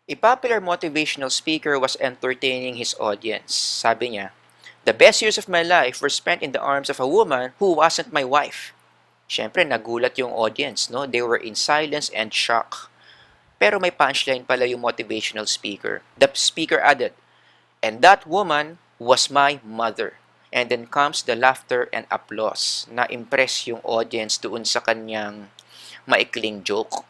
A popular motivational speaker was entertaining his audience. Sabi niya, "The best years of my life were spent in the arms of a woman who wasn't my wife." Siyempre, nagulat yung audience, no? They were in silence and shock. Pero may punchline pala yung motivational speaker. The speaker added, "And that woman was my mother." And then comes the laughter and applause. Na-impress yung audience doon sa kanyang maikling joke.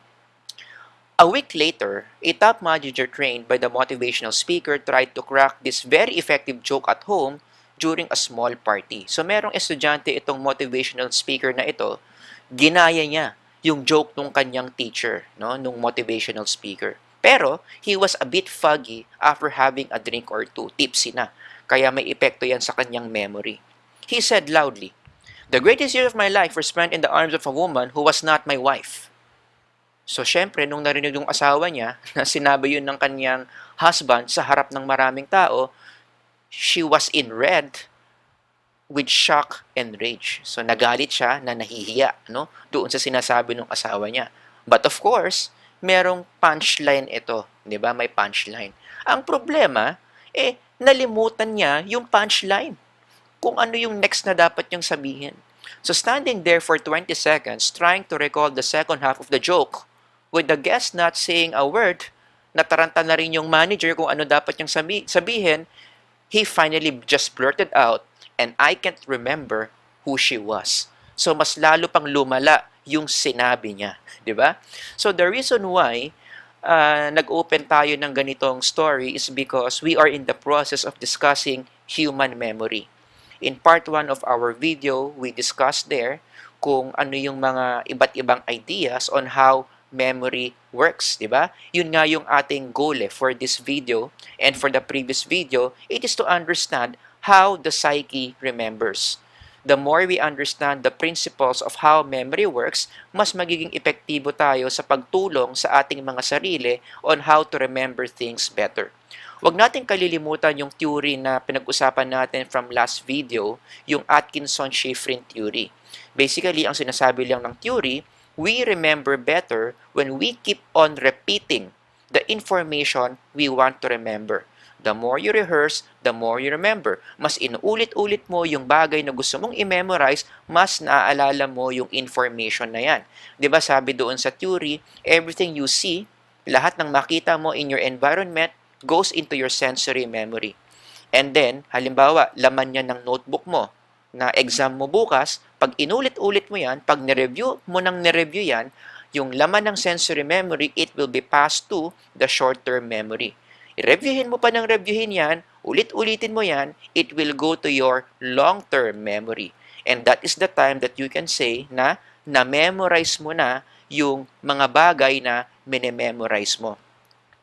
A week later, a top manager trained by the motivational speaker tried to crack this very effective joke at home during a small party. So merong estudyante itong motivational speaker na ito, ginaya niya yung joke nung kanyang teacher, no, nung motivational speaker. Pero he was a bit foggy after having a drink or two, tipsy na. Kaya may epekto yan sa kanyang memory. He said loudly, "The greatest years of my life were spent in the arms of a woman who was not my wife." So, syempre, nung narinig yung asawa niya na sinabi yun ng kanyang husband sa harap ng maraming tao, she was in red with shock and rage. So, nagalit siya na nahihiya, no? Doon sa sinasabi ng asawa niya. But of course, merong punchline ito. 'Di ba? May punchline. Ang problema, nalimutan niya yung punchline. Kung ano yung next na dapat niyang sabihin. So, standing there for 20 seconds, trying to recall the second half of the joke, with the guest not saying a word, nataranta na rin yung manager kung ano dapat niyang sabihin, he finally just blurted out, "And I can't remember who she was." So, mas lalo pang lumala yung sinabi niya. Di ba? So, the reason why nag-open tayo ng ganitong story is because we are in the process of discussing human memory. In part 1 of our video, we discussed there kung ano yung mga iba't ibang ideas on how memory works, di ba? Yun nga yung ating goal for this video and for the previous video, it is to understand how the psyche remembers. The more we understand the principles of how memory works, mas magiging epektibo tayo sa pagtulong sa ating mga sarili on how to remember things better. Huwag nating kalilimutan yung theory na pinag-usapan natin from last video, yung Atkinson-Shiffrin theory. Basically, ang sinasabi lang ng theory, we remember better when we keep on repeating the information we want to remember. The more you rehearse, the more you remember. Mas inuulit-ulit mo yung bagay na gusto mong i-memorize, mas naaalala mo yung information na yan. 'Di ba sabi doon sa theory, everything you see, lahat ng makita mo in your environment goes into your sensory memory. And then, halimbawa, laman yan ng notebook mo na exam mo bukas, pag inulit-ulit mo yan, pag nireview mo ng nireview yan, yung laman ng sensory memory, it will be passed to the short-term memory. I-reviewin mo pa ng reviewin yan, ulit-ulitin mo yan, it will go to your long-term memory. And that is the time that you can say na na-memorize mo na yung mga bagay na minememorize mo.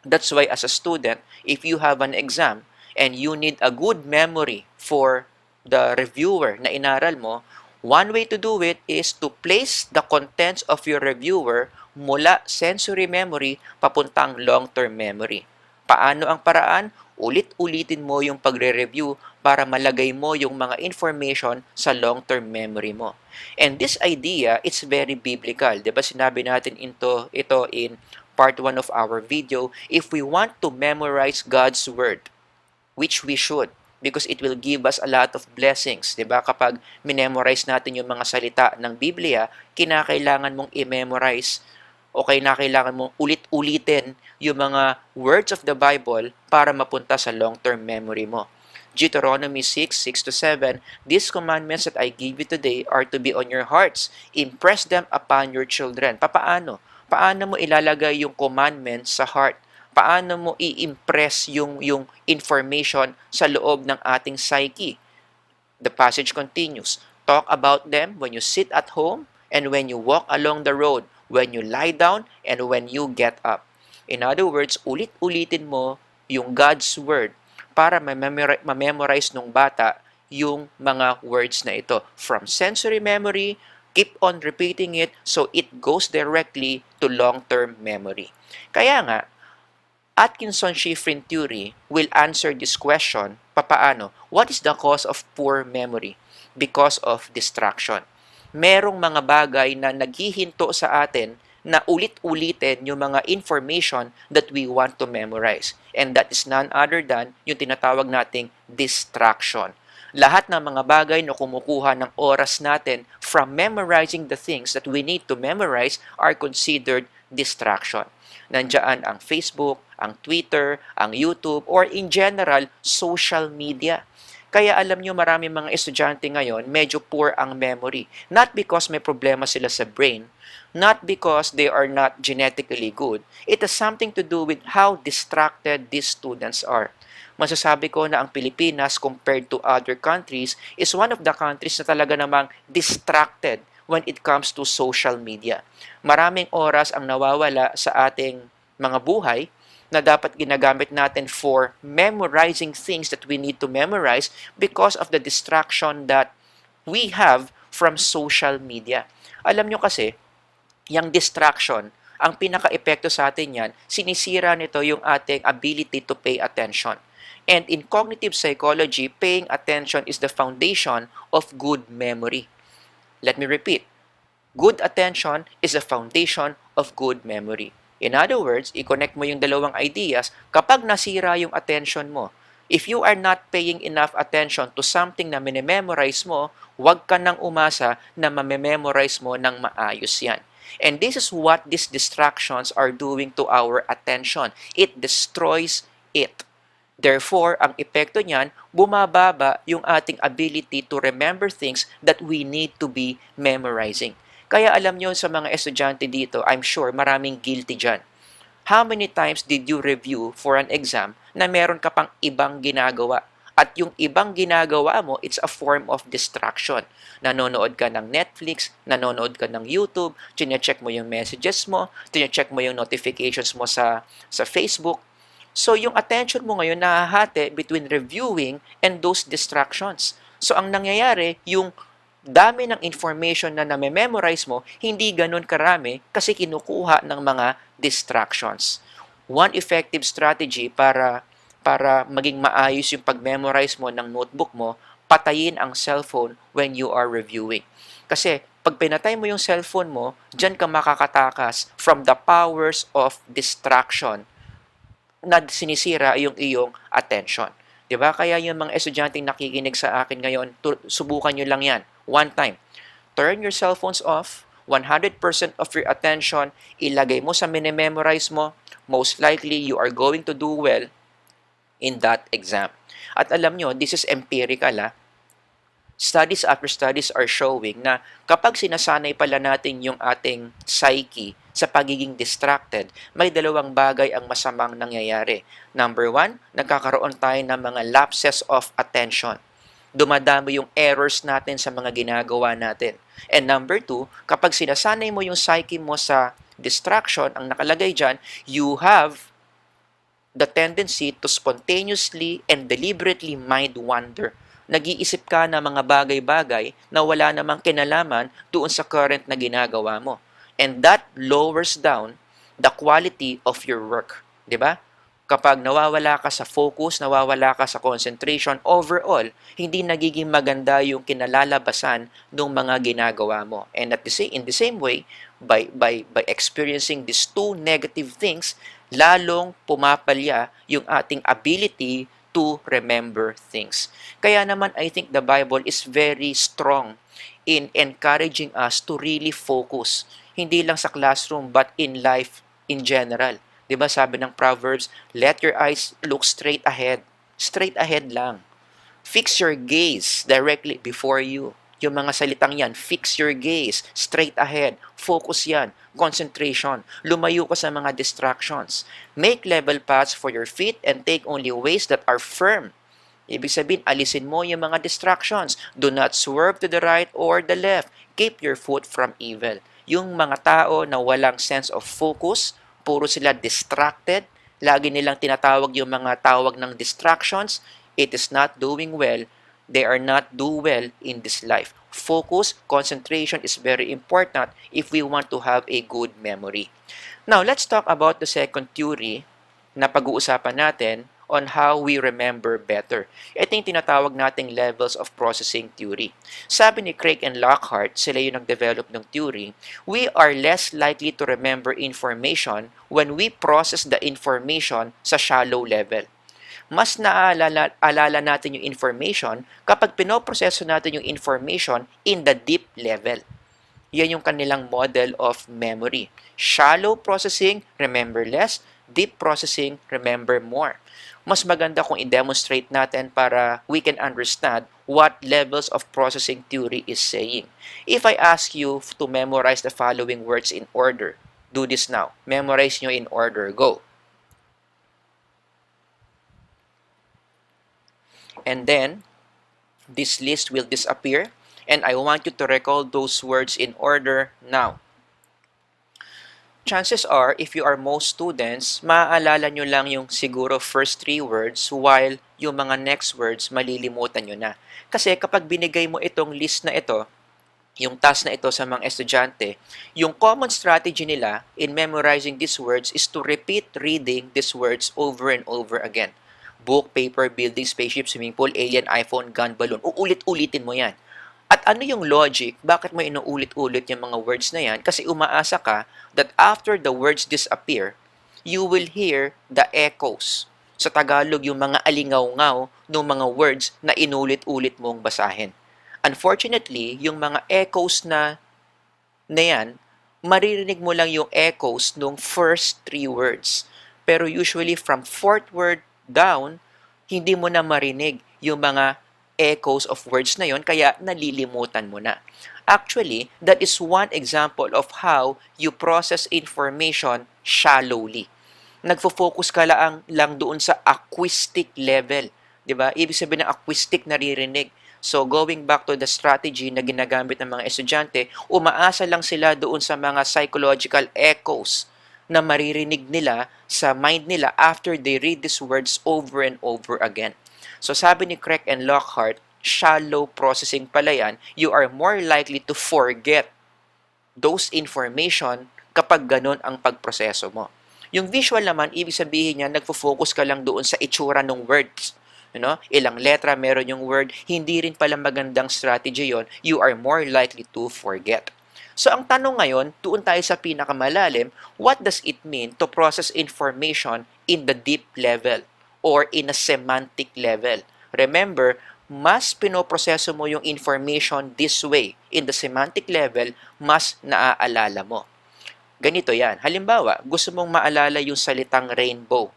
That's why as a student, if you have an exam and you need a good memory for the reviewer na inaral mo, one way to do it is to place the contents of your reviewer mula sensory memory papuntang long-term memory. Paano ang paraan? Ulit-ulitin mo yung pagre-review para malagay mo yung mga information sa long-term memory mo. And this idea, it's very biblical. Diba sinabi natin ito in part 1 of our video, if we want to memorize God's Word, which we should, because it will give us a lot of blessings. Diba? Kapag minemorize natin yung mga salita ng Biblia, kinakailangan mong i-memorize o kailangan mong ulit-ulitin yung mga words of the Bible para mapunta sa long-term memory mo. Deuteronomy 6:6-7, "These commandments that I give you today are to be on your hearts. Impress them upon your children." Paano? Paano mo ilalagay yung commandments sa heart? Paano mo i-impress yung information sa loob ng ating psyche? The passage continues, "Talk about them when you sit at home and when you walk along the road, when you lie down and when you get up." In other words, ulit-ulitin mo yung God's Word para ma-memorize ng bata yung mga words na ito. From sensory memory, keep on repeating it so it goes directly to long-term memory. Kaya nga, Atkinson-Shiffrin theory will answer this question, papaano? What is the cause of poor memory? Because of distraction. Merong mga bagay na naghihinto sa atin na ulit-ulitin yung mga information that we want to memorize. And that is none other than yung tinatawag nating distraction. Lahat ng mga bagay na kumukuha ng oras natin from memorizing the things that we need to memorize are considered distraction. Nandiyan ang Facebook, ang Twitter, ang YouTube, or in general, social media. Kaya alam nyo, marami mga estudyante ngayon, medyo poor ang memory. Not because may problema sila sa brain, not because they are not genetically good. It has something to do with how distracted these students are. Masasabi ko na ang Pilipinas compared to other countries is one of the countries na talaga namang distracted when it comes to social media. Maraming oras ang nawawala sa ating mga buhay na dapat ginagamit natin for memorizing things that we need to memorize because of the distraction that we have from social media. Alam nyo kasi, yung distraction, ang pinaka-epekto sa atin yan, sinisira nito yung ating ability to pay attention. And in cognitive psychology, paying attention is the foundation of good memory. Let me repeat. Good attention is the foundation of good memory. In other words, i-connect mo yung dalawang ideas kapag nasira yung attention mo. If you are not paying enough attention to something na minememorize mo, huwag ka nang umasa na mamememorize mo ng maayos yan. And this is what these distractions are doing to our attention. It destroys it. Therefore, ang epekto niyan, bumababa yung ating ability to remember things that we need to be memorizing. Kaya alam nyo sa mga estudyante dito, I'm sure maraming guilty dyan. How many times did you review for an exam na meron ka pang ibang ginagawa? At yung ibang ginagawa mo, it's a form of distraction. Nanonood ka ng Netflix, nanonood ka ng YouTube, chinecheck mo yung messages mo, chinecheck mo yung notifications mo sa Facebook. So yung attention mo ngayon nahahati between reviewing and those distractions. So ang nangyayari, yung dami ng information na name-memorize mo, hindi ganun karami kasi kinukuha ng mga distractions. One effective strategy para maging maayos yung pag-memorize mo ng notebook mo, patayin ang cellphone when you are reviewing. Kasi pag pinatay mo yung cellphone mo, dyan ka makakatakas from the powers of distraction na sinisira yung iyong attention. Diba? Kaya yung mga estudyanteng nakikinig sa akin ngayon, subukan nyo lang yan. One time. Turn your cell phones off. 100% of your attention, ilagay mo sa minememorize mo. Most likely, you are going to do well in that exam. At alam nyo, this is empirical. Studies after studies are showing na kapag sinasanay pala natin yung ating psyche sa pagiging distracted, may dalawang bagay ang masamang nangyayari. Number one, nagkakaroon tayo ng mga lapses of attention. Dumadami yung errors natin sa mga ginagawa natin. And number two, kapag sinasanay mo yung psyche mo sa distraction, ang nakalagay dyan, you have the tendency to spontaneously and deliberately mind wander. Nag-iisip ka ng mga bagay-bagay na wala namang kinalaman doon sa current na ginagawa mo. And that lowers down the quality of your work. Diba? Kapag nawawala ka sa focus, nawawala ka sa concentration, overall, hindi nagiging maganda yung kinalalabasan ng mga ginagawa mo. And in the same way, by experiencing these two negative things, lalong pumapalya yung ating ability to remember things. Kaya naman, I think the Bible is very strong in encouraging us to really focus. Hindi lang sa classroom, but in life in general. Diba sabi ng Proverbs, let your eyes look straight ahead. Straight ahead lang. Fix your gaze directly before you. Yung mga salitang yan, fix your gaze, straight ahead. Focus yan. Concentration. Lumayo ka sa mga distractions. Make level paths for your feet and take only ways that are firm. Ibig sabihin, alisin mo yung mga distractions. Do not swerve to the right or the left. Keep your foot from evil. Yung mga tao na walang sense of focus, puro sila distracted, lagi nilang tinatawag yung mga tawag ng distractions, it is not doing well. They are not do well in this life. Focus, concentration is very important if we want to have a good memory. Now, let's talk about the second theory na pag-uusapan natin on how we remember better. Ito yung tinatawag nating levels of processing theory. Sabi ni Craig and Lockhart, sila yung nag-develop ng theory, we are less likely to remember information when we process the information sa shallow level. Mas naaalala natin yung information kapag pinoproseso natin yung information in the deep level. Yan yung kanilang model of memory. Shallow processing, remember less. Deep processing, remember more. Mas maganda kung i-demonstrate natin para we can understand what levels of processing theory is saying. If I ask you to memorize the following words in order, do this now. Memorize nyo in order. Go. And then, this list will disappear. And I want you to recall those words in order now. Chances are, if you are most students, maaalala nyo lang yung siguro first 3 words while yung mga next words malilimutan nyo na. Kasi kapag binigay mo itong list na ito, yung task na ito sa mga estudyante, yung common strategy nila in memorizing these words is to repeat reading these words over and over again. Book, paper, building, spaceship, swimming pool, alien, iPhone, gun, balloon. Uulit-ulitin mo yan. At ano yung logic? Bakit mo inuulit-ulit yung mga words na yan? Kasi umaasa ka that after the words disappear, you will hear the echoes. Sa Tagalog, yung mga alingaw-ngaw ng mga words na inulit-ulit mong basahin. Unfortunately, yung mga echoes na yan, maririnig mo lang yung echoes ng first 3 words. Pero usually from 4th word down, hindi mo na marinig yung mga echoes of words na yon, kaya nalilimutan mo na. Actually, that is one example of how you process information shallowly. Nagfo-focus ka lang doon sa acoustic level. 'Di ba? Ibig sabihin ng acoustic naririnig. So, going back to the strategy na ginagamit ng mga estudyante, umaasa lang sila doon sa mga psychological echoes na maririnig nila sa mind nila after they read these words over and over again. So sabi ni Craig and Lockhart, shallow processing pala yan, you are more likely to forget those information kapag ganun ang pagproseso mo. Yung visual naman, ibig sabihin niya, nagfo-focus ka lang doon sa itsura ng words. Ilang letra meron yung word, hindi rin pala magandang strategy yon, you are more likely to forget. So ang tanong ngayon, doon tayo sa pinakamalalim, what does it mean to process information in the deep level or in a semantic level? Remember, mas pinoproseso mo yung information this way, in the semantic level, mas naaalala mo. Ganito yan. Halimbawa, gusto mong maalala yung salitang rainbow.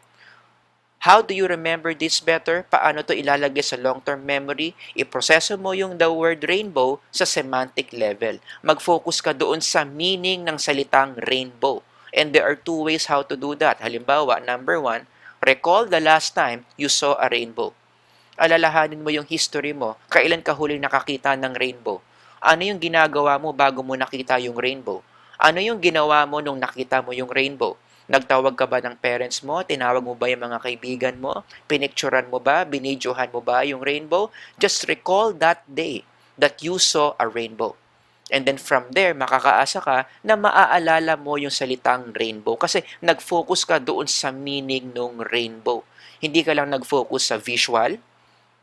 How do you remember this better? Paano to ilalagay sa long-term memory? Iproseso mo yung the word rainbow sa semantic level. Mag-focus ka doon sa meaning ng salitang rainbow. And there are 2 ways how to do that. Halimbawa, number 1, recall the last time you saw a rainbow. Alalahanin mo yung history mo. Kailan ka huling nakakita ng rainbow? Ano yung ginagawa mo bago mo nakita yung rainbow? Ano yung ginawa mo nung nakita mo yung rainbow? Nagtawag ka ba ng parents mo? Tinawag mo ba yung mga kaibigan mo? Pinicturan mo ba? Binidyohan mo ba yung rainbow? Just recall that day that you saw a rainbow. And then from there, makakaasa ka na maaalala mo yung salitang rainbow kasi nag-focus ka doon sa meaning ng rainbow. Hindi ka lang nag-focus sa visual,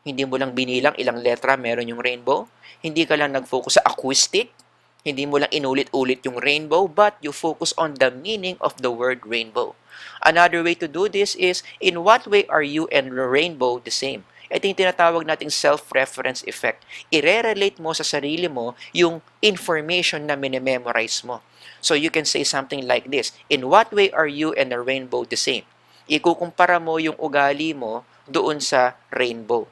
hindi mo lang binilang ilang letra meron yung rainbow, hindi ka lang nag-focus sa acoustic, hindi mo lang inulit-ulit yung rainbow, but you focus on the meaning of the word rainbow. Another way to do this is, in what way are you and the rainbow the same? Ito yung tinatawag nating self-reference effect. I-relate mo sa sarili mo yung information na minememorize mo. So you can say something like this, in what way are you and the rainbow the same? Ikukumpara mo yung ugali mo doon sa rainbow.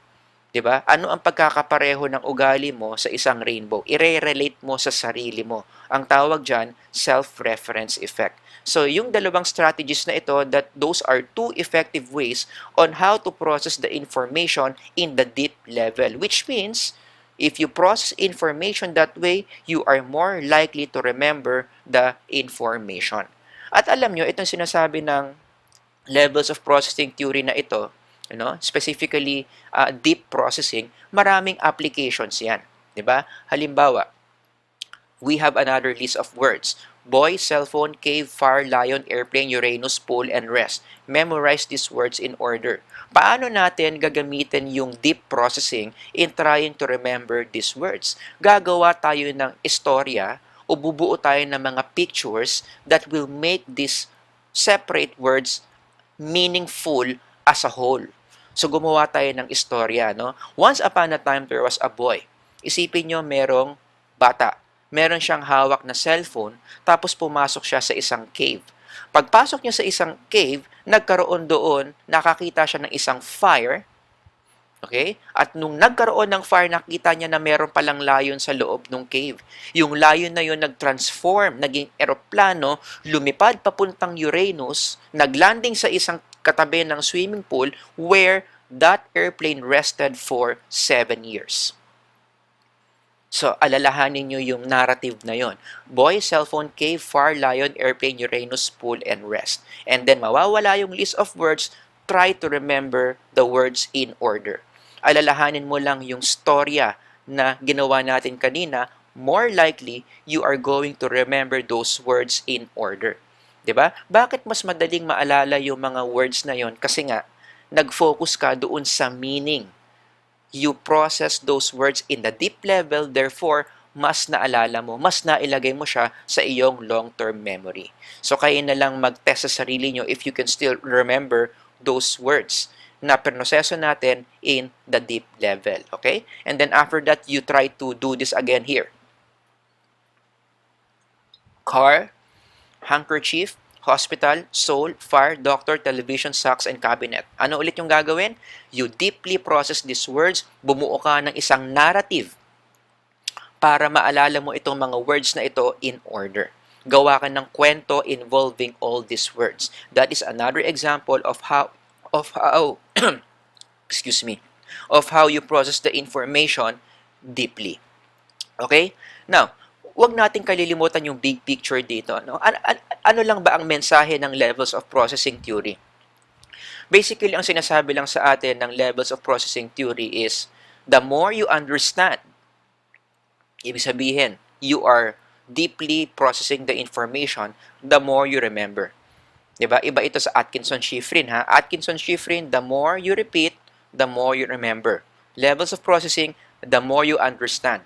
'Di ba? Ano ang pagkakapareho ng ugali mo sa isang rainbow? I-relate mo sa sarili mo. Ang tawag diyan, self-reference effect. So, yung dalawang strategies na ito, that those are 2 effective ways on how to process the information in the deep level. Which means, if you process information that way, you are more likely to remember the information. At alam nyo, itong sinasabi ng levels of processing theory na ito, specifically deep processing, maraming applications yan. Diba? Halimbawa, we have another list of words. Boy, cell phone, cave, fire, lion, airplane, Uranus, pole, and rest. Memorize these words in order. Paano natin gagamitin yung deep processing in trying to remember these words? Gagawa tayo ng istorya o bubuo tayo ng mga pictures that will make these separate words meaningful as a whole. So gumawa tayo ng istorya, no? Once upon a time, there was a boy. Isipin nyo, merong bata. Meron siyang hawak na cellphone, tapos pumasok siya sa isang cave. Pagpasok niya sa isang cave, nagkaroon doon, nakakita siya ng isang fire. Okay? At nung nagkaroon ng fire, nakita niya na meron palang layon sa loob ng cave. Yung layon na yun nag-transform, naging eroplano, lumipad papuntang Uranus, naglanding sa isang katabi ng swimming pool where that airplane rested for 7 years. So, alalahanin nyo yung narrative na yon. Boy, cellphone, cave, fire, lion, airplane, Uranus, pool, and rest. And then, mawawala yung list of words. Try to remember the words in order. Alalahanin mo lang yung storya na ginawa natin kanina. More likely, you are going to remember those words in order. 'Di ba? Bakit mas madaling maalala yung mga words na yon? Kasi nga, nag-focus ka doon sa meaning. You process those words in the deep level, therefore, mas naalala mo, mas nailagay mo siya sa iyong long-term memory. So, kayo na lang mag-test sa sarili nyo if you can still remember those words na proseso natin in the deep level. Okay? And then after that, you try to do this again here. Car, handkerchief, hospital, soul, fire, doctor, television, socks, and cabinet. Ano ulit yung gagawin? You deeply process these words, bumuo ka ng isang narrative para maalala mo itong mga words na ito in order. Gawa ka ng kwento involving all these words. That is another example of how excuse me, of how you process the information deeply. Okay? Now, huwag nating kalilimutan yung big picture dito. No? Ano lang ba ang mensahe ng levels of processing theory? Basically, ang sinasabi lang sa atin ng levels of processing theory is the more you understand, ibig sabihin, you are deeply processing the information, the more you remember. Diba? Iba ito sa Atkinson-Shiffrin, ha? Atkinson-Shiffrin, the more you repeat, the more you remember. Levels of processing, the more you understand.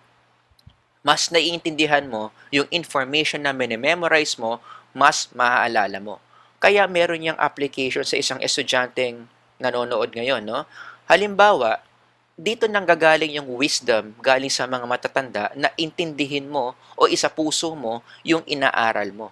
Mas naiintindihan mo yung information na minimemorize mo, mas maaalala mo. Kaya meron niyang application sa isang estudyanteng nanonood ngayon, no? Halimbawa, dito nang gagaling yung wisdom galing sa mga matatanda na intindihin mo o isapuso mo yung inaaral mo.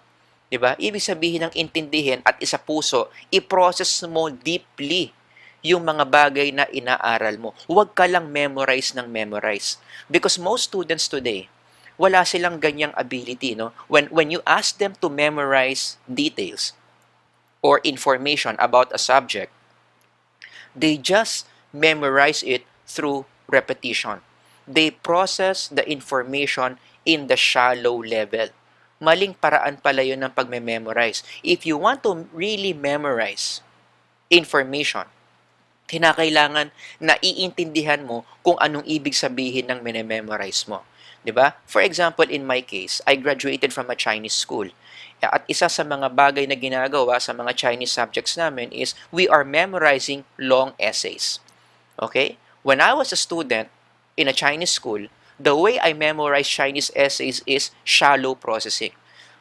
'Di ba? Ibig sabihin ng intindihin at isapuso, i-process mo deeply yung mga bagay na inaaral mo. Huwag ka lang memorize ng memorize. Because most students today, wala silang ganyang ability, no? When you ask them to memorize details or information about a subject, they just memorize it through repetition. They process the information in the shallow level. Maling paraan pala yun ng pagme-memorize. If you want to really memorize information, kinakailangan na iintindihan mo kung anong ibig sabihin ng mine-memorize mo. 'Di ba? For example, in my case, I graduated from a Chinese school. At isa sa mga bagay na ginagawa sa mga Chinese subjects namin is we are memorizing long essays. Okay? When I was a student in a Chinese school, the way I memorize Chinese essays is shallow processing.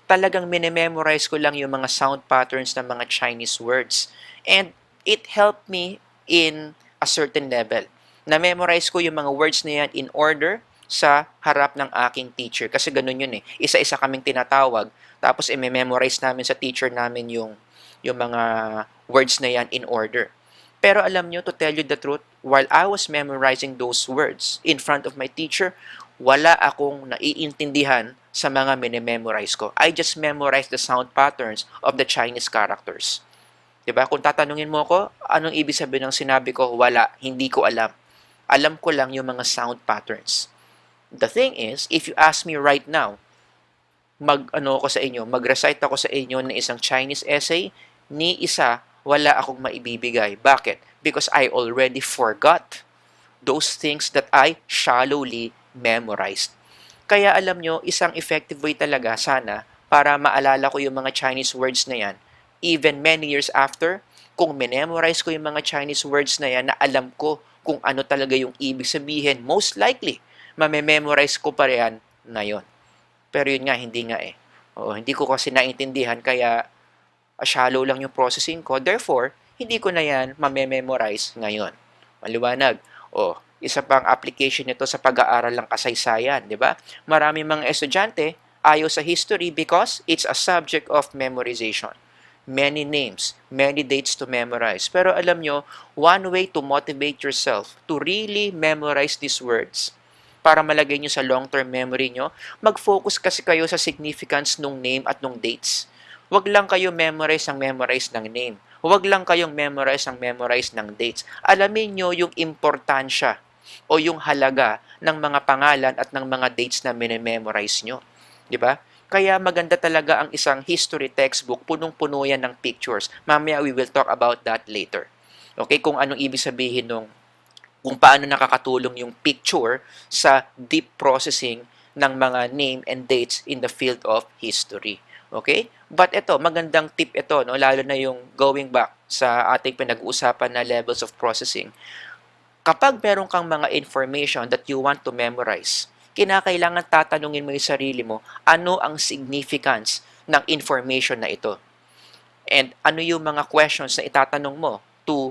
Talagang mini-memorize ko lang yung mga sound patterns ng mga Chinese words. And it helped me in a certain level. Na-memorize ko yung mga words na yan in order sa harap ng aking teacher. Kasi ganun yun eh. Isa-isa kaming tinatawag. Tapos i-memorize namin sa teacher namin yung mga words na yan in order. Pero alam nyo, to tell you the truth, while I was memorizing those words in front of my teacher, wala akong naiintindihan sa mga mini-memorize ko. I just memorized the sound patterns of the Chinese characters. Diba? Kung tatanungin mo ko, anong ibig sabihin ng sinabi ko? Wala, hindi ko alam. Alam ko lang yung mga sound patterns. The thing is, if you ask me right now, mag-recite ako sa inyo ng isang Chinese essay, ni isa, wala akong maibibigay. Bakit? Because I already forgot those things that I shallowly memorized. Kaya alam nyo, isang effective way talaga sana para maalala ko yung mga Chinese words na yan. Even many years after, kung memorize ko yung mga Chinese words na yan na alam ko kung ano talaga yung ibig sabihin, most likely, mamememorize ko pa yan ngayon. Pero yun nga, hindi nga eh. Oo, hindi ko kasi naintindihan kaya shallow lang yung processing ko. Therefore, hindi ko na yan mamememorize ngayon. Maliwanag. O, isa pang application nito sa pag-aaral ng kasaysayan, di ba? Marami mga estudyante ayaw sa history because it's a subject of memorization. Many names, many dates to memorize. Pero alam nyo, one way to motivate yourself to really memorize these words para malagay nyo sa long-term memory nyo, mag-focus kasi kayo sa significance nung name at nung dates. Huwag lang kayo memorize ng name. Huwag lang kayong memorize ng dates. Alamin nyo yung importansya o yung halaga ng mga pangalan at ng mga dates na minememorize nyo. Di ba? Kaya maganda talaga ang isang history textbook, punong-puno yan ng pictures. Mamaya we will talk about that later. Okay, kung anong ibig sabihin kung paano nakakatulong yung picture sa deep processing ng mga name and dates in the field of history. Okay? But ito, magandang tip ito, no? Lalo na yung going back sa ating pinag-uusapan na levels of processing. Kapag meron kang mga information that you want to memorize, kinakailangan tatanungin mo yung sarili mo, ano ang significance ng information na ito? And ano yung mga questions na itatanong mo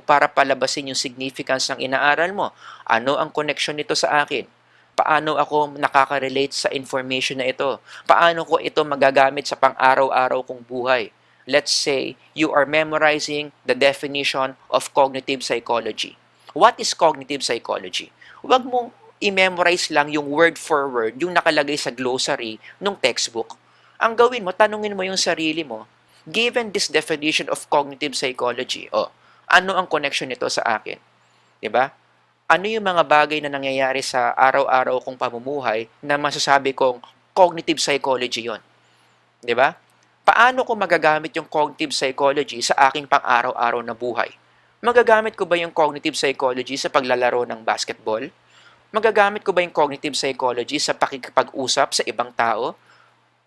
para palabasin yung significance ng inaaral mo? Ano ang connection nito sa akin? Paano ako nakaka-relate sa information na ito? Paano ko ito magagamit sa pang-araw-araw kong buhay? Let's say you are memorizing the definition of cognitive psychology. What is cognitive psychology? Huwag mong i-memorize lang yung word for word, yung nakalagay sa glossary ng textbook. Ang gawin mo, tanungin mo yung sarili mo, given this definition of cognitive psychology, ano ang connection nito sa akin? Diba? Ano yung mga bagay na nangyayari sa araw-araw kong pamumuhay na masasabi kong cognitive psychology yon? Diba? Paano ko magagamit yung cognitive psychology sa aking pang-araw-araw na buhay? Magagamit ko ba yung cognitive psychology sa paglalaro ng basketball? Magagamit ko ba yung cognitive psychology sa pakikipag-usap sa ibang tao?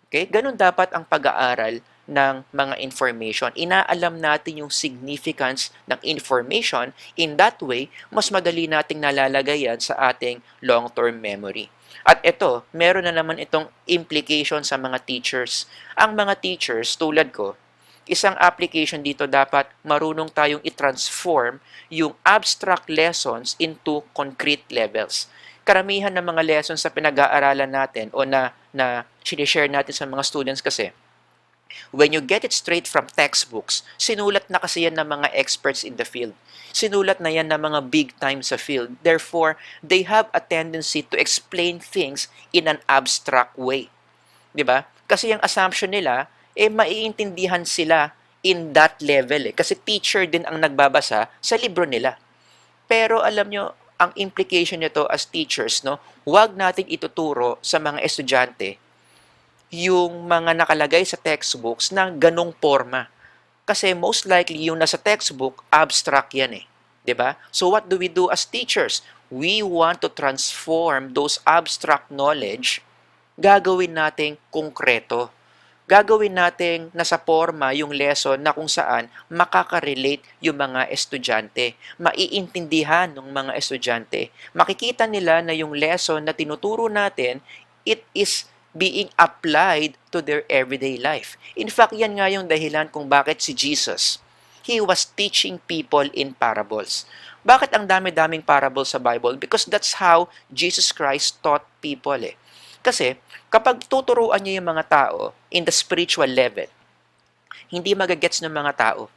Okay? Ganun dapat ang pag-aaral ng mga information. Inaalam natin yung significance ng information. In that way, mas madali nating nalalagay yan sa ating long-term memory. At ito, meron na naman itong implication sa mga teachers. Ang mga teachers, tulad ko, isang application dito dapat marunong tayong i-transform yung abstract lessons into concrete levels. Karamihan ng mga lessons sa pinag-aaralan natin o na sinishare natin sa mga students kasi, when you get it straight from textbooks, sinulat na kasi yan ng mga experts in the field. Sinulat na yan ng mga big time sa field. Therefore, they have a tendency to explain things in an abstract way. Diba? Kasi yung assumption nila, maiintindihan sila in that level. Kasi teacher din ang nagbabasa sa libro nila. Pero alam nyo, ang implication nito as teachers, no, huwag nating ituturo sa mga estudyante yung mga nakalagay sa textbooks na ganong forma. Kasi most likely yung nasa textbook, abstract yan eh. 'Di ba? So what do we do as teachers? We want to transform those abstract knowledge, gagawin nating konkreto. Gagawin nating nasa forma yung lesson na kung saan makaka-relate yung mga estudyante. Maiintindihan ng mga estudyante. Makikita nila na yung lesson na tinuturo natin, it is being applied to their everyday life. In fact, yan nga yung dahilan kung bakit si Jesus, He was teaching people in parables. Bakit ang dami-daming parables sa Bible? Because that's how Jesus Christ taught people eh. Kasi, kapag tuturuan niyo yung mga tao in the spiritual level, hindi magagets ng mga tao.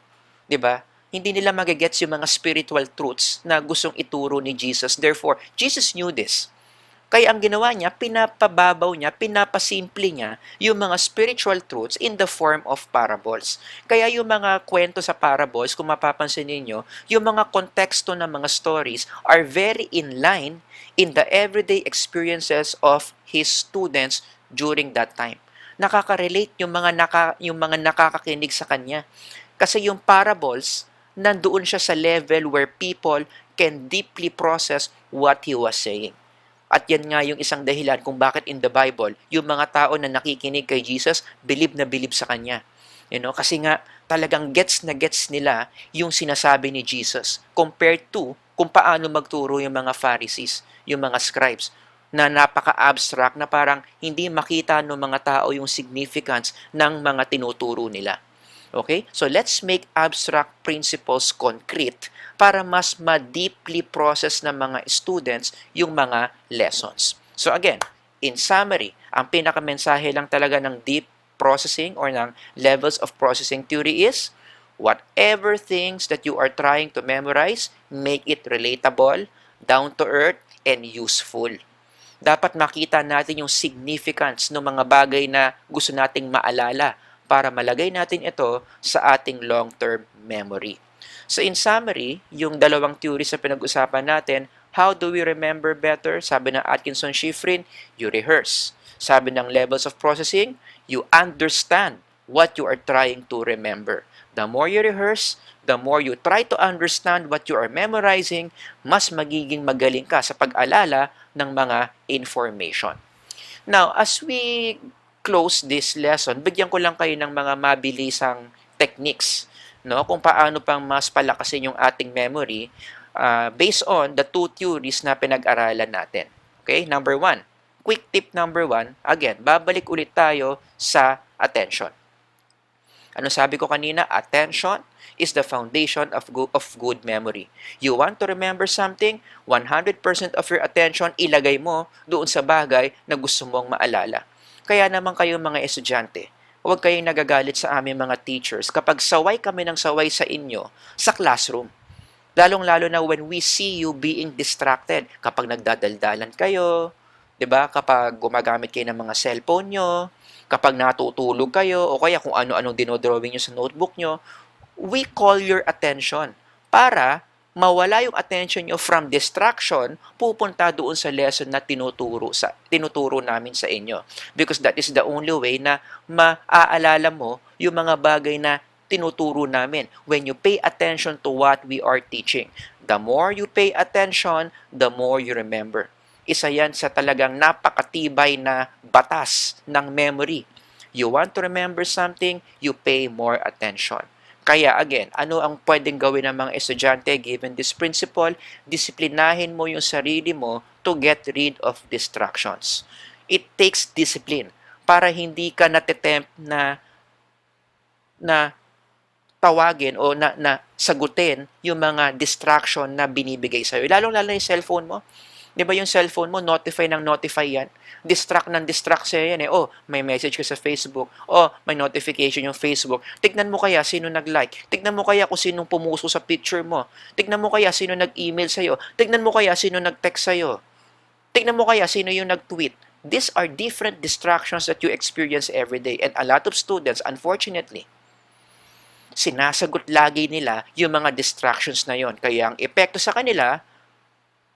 'Di ba? Hindi nila magagets yung mga spiritual truths na gustong ituro ni Jesus. Therefore, Jesus knew this. Kaya ang ginawa niya, pinapababaw niya, pinapasimple niya yung mga spiritual truths in the form of parables. Kaya yung mga kwento sa parables, kung mapapansin ninyo, yung mga konteksto ng mga stories are very in line in the everyday experiences of his students during that time. Nakaka-relate yung mga nakakakinig sa kanya. Kasi yung parables, nandoon siya sa level where people can deeply process what he was saying. At yan nga yung isang dahilan kung bakit in the Bible, yung mga tao na nakikinig kay Jesus, bilib na bilib sa Kanya. Kasi nga, talagang gets na gets nila yung sinasabi ni Jesus compared to kung paano magturo yung mga Pharisees, yung mga scribes, na napaka-abstract na parang hindi makita ng mga tao yung significance ng mga tinuturo nila. Okay? So let's make abstract principles concrete para mas ma-deeply process ng mga students yung mga lessons. So again, in summary, ang pinakamensahe lang talaga ng deep processing or ng levels of processing theory is whatever things that you are trying to memorize, make it relatable, down to earth, and useful. Dapat makita natin yung significance ng mga bagay na gusto nating maalala para malagay natin ito sa ating long-term memory. So in summary, yung dalawang theories na pinag-usapan natin, how do we remember better? Sabi ng Atkinson-Shiffrin, you rehearse. Sabi ng levels of processing, you understand what you are trying to remember. The more you rehearse, the more you try to understand what you are memorizing, mas magiging magaling ka sa pag-alala ng mga information. Now, as we close this lesson, bigyan ko lang kayo ng mga mabilisang techniques, no? Kung paano pang mas palakasin yung ating memory based on the two theories na pinag-aralan natin. Okay? Number one. Quick tip number one, again, babalik ulit tayo sa attention. Ano sabi ko kanina? Attention is the foundation of good memory. You want to remember something, 100% of your attention ilagay mo doon sa bagay na gusto mong maalala. Kaya naman kayo mga estudyante, huwag kayong nagagalit sa aming mga teachers kapag saway kami ng saway sa inyo sa classroom. Lalong-lalo na when we see you being distracted. Kapag nagdadaldalan kayo, 'di ba? Kapag gumagamit kayo ng mga cellphone nyo, kapag natutulog kayo, o kaya kung ano-anong dinodrawing nyo sa notebook nyo, we call your attention para mawala yung attention nyo from distraction, pupunta doon sa lesson na tinuturo namin sa inyo. Because that is the only way na maaalala mo yung mga bagay na tinuturo namin when you pay attention to what we are teaching. The more you pay attention, the more you remember. Isa yan sa talagang napakatibay na batas ng memory. You want to remember something, you pay more attention. Kaya again, ano ang pwedeng gawin ng mga estudyante given this principle? Disiplinahin mo yung sarili mo to get rid of distractions. It takes discipline para hindi ka natitempt na tawagin o na sagutin yung mga distraction na binibigay sa'yo. Lalong-lalo yung cellphone mo. Di ba yung cellphone mo, notify yan. Distract sa'yo yan eh. Oh, may message ka sa Facebook. Oh, may notification yung Facebook. Tignan mo kaya sino nag-like. Tignan mo kaya kung sinong pumuso sa picture mo. Tignan mo kaya sino nag-email sa'yo. Tignan mo kaya sino nag-text sa'yo. Tignan mo kaya sino yung nag-tweet. These are different distractions that you experience every day. And a lot of students, unfortunately, sinasagot lagi nila yung mga distractions na yon. Kaya ang epekto sa kanila,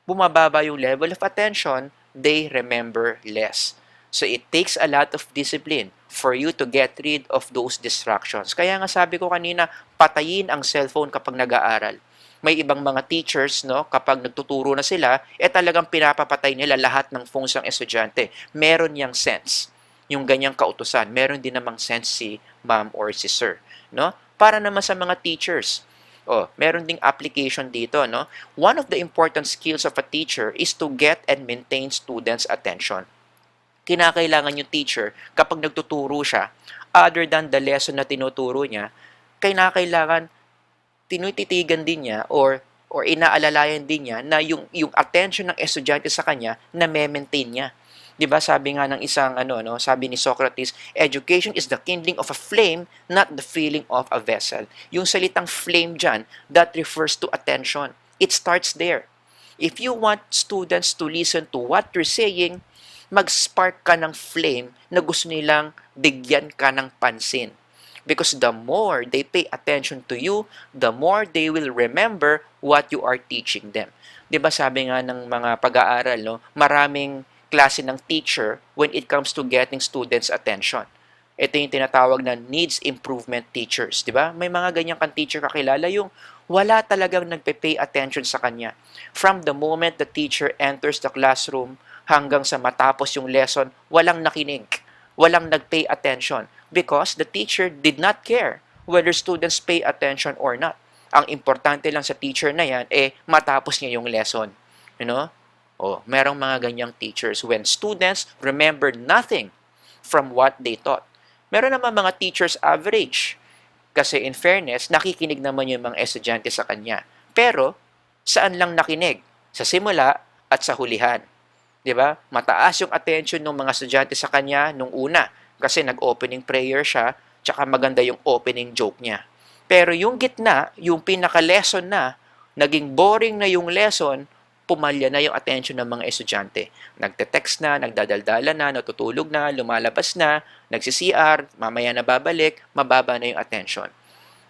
bumababa yung level of attention, they remember less. So it takes a lot of discipline for you to get rid of those distractions. Kaya nga sabi ko kanina, patayin ang cellphone kapag nag-aaral. May ibang mga teachers, no, kapag nagtuturo na sila, talagang pinapapatay nila lahat ng phones ng estudyante. Meron yang sense, yung ganyang kautusan. Meron din namang sense si ma'am or si sir, no? Para naman sa mga teachers, meron ding application dito, no? One of the important skills of a teacher is to get and maintain students' attention. Kinakailangan yung teacher, kapag nagtuturo siya, other than the lesson na tinuturo niya, kinakailangan tinititigan din niya or inaalalayan din niya na yung attention ng estudyante sa kanya na maintain niya. 'Di ba sabi nga ng isang sabi ni Socrates, education is the kindling of a flame, not the filling of a vessel. Yung salitang flame diyan, that refers to attention. It starts there. If you want students to listen to what you're saying, mag-spark ka ng flame na gusto nilang bigyan ka ng pansin. Because the more they pay attention to you, the more they will remember what you are teaching them. 'Di ba sabi nga ng mga pag-aaral, no, maraming klase ng teacher when it comes to getting students' attention. Ito yung tinatawag na needs improvement teachers, di ba? May mga ganyan kang teacher kakilala yung wala talagang nagpe-pay attention sa kanya. From the moment the teacher enters the classroom hanggang sa matapos yung lesson, walang nakinig, walang nag-pay attention because the teacher did not care whether students pay attention or not. Ang importante lang sa teacher na yan, matapos niya yung lesson. You know? Merong mga ganyang teachers when students remember nothing from what they taught. Meron naman mga teachers average. Kasi in fairness, nakikinig naman yung mga estudyante sa kanya. Pero, saan lang nakinig? Sa simula at sa hulihan. 'Di ba? Mataas yung attention ng mga estudyante sa kanya nung una kasi nag-opening prayer siya, tsaka maganda yung opening joke niya. Pero yung gitna, yung pinaka-lesson na, naging boring na yung lesson, pumalya na yung attention ng mga estudyante. Nagte-text na, nagdadaldala na, natutulog na, lumalabas na, nagsi-CR, mamaya na babalik, mababa na yung attention.